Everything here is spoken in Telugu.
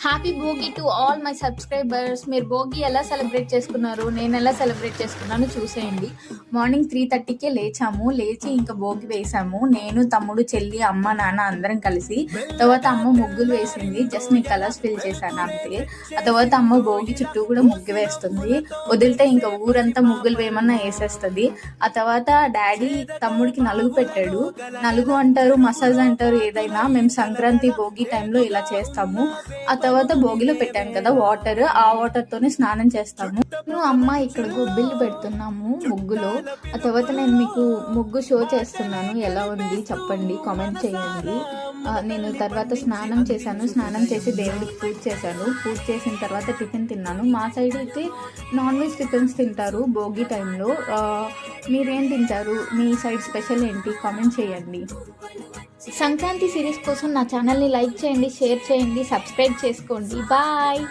Happy Bhogi to all my subscribers. మీరు భోగి ఎలా సెలబ్రేట్ చేసుకున్నారు, నేను ఎలా సెలబ్రేట్ చేసుకున్నాను చూసేయండి. మార్నింగ్ 3:30కే లేచాము. లేచి ఇంకా భోగి వేసాము. నేను, తమ్ముడు, చెల్లి, అమ్మ, నాన్న అందరం కలిసి. తర్వాత అమ్మ ముగ్గులు వేసింది. జస్ట్ నేను కలర్స్ ఫిల్ చేశాను అంతే. ఆ తర్వాత అమ్మ భోగి చుట్టూ కూడా ముగ్గు వేస్తుంది. వదిలితే ఇంకా ఊరంతా ముగ్గులు వేయమన్నా వేసేస్తుంది. ఆ తర్వాత డాడీ తమ్ముడికి నలుగు పెట్టాడు. నలుగు అంటారు, మసాజ్ అంటారు, ఏదైనా. మేము సంక్రాంతి భోగి టైంలో ఇలా చేస్తాము. ఆ తర్వాత భోగిలో పెట్టాను కదా వాటర్, ఆ వాటర్ తోనే స్నానం చేస్తాము. నేను అమ్మ ఇక్కడ గొబ్బిళ్ళు పెడుతున్నాము ముగ్గులో. ఆ తర్వాత నేను మీకు ముగ్గు షో చేస్తున్నాను, ఎలా ఉంది చెప్పండి, కామెంట్ చేయండి. నేను తర్వాత స్నానం చేశాను. స్నానం చేసి దేవుడికి పూజ చేశాను. పూజ చేసిన తర్వాత టిఫిన్ తిన్నాను. మా సైడ్ అయితే నాన్ వెజ్ టిఫిన్స్ తింటారు భోగి టైంలో. మీరేం తింటారు? మీ సైడ్ స్పెషల్ ఏంటి? కామెంట్ చేయండి. సంక్రాంతి సిరీస్ కోసం నా ఛానల్ని లైక్ చేయండి, షేర్ చేయండి, సబ్స్క్రైబ్ చేసుకోండి. బాయ్.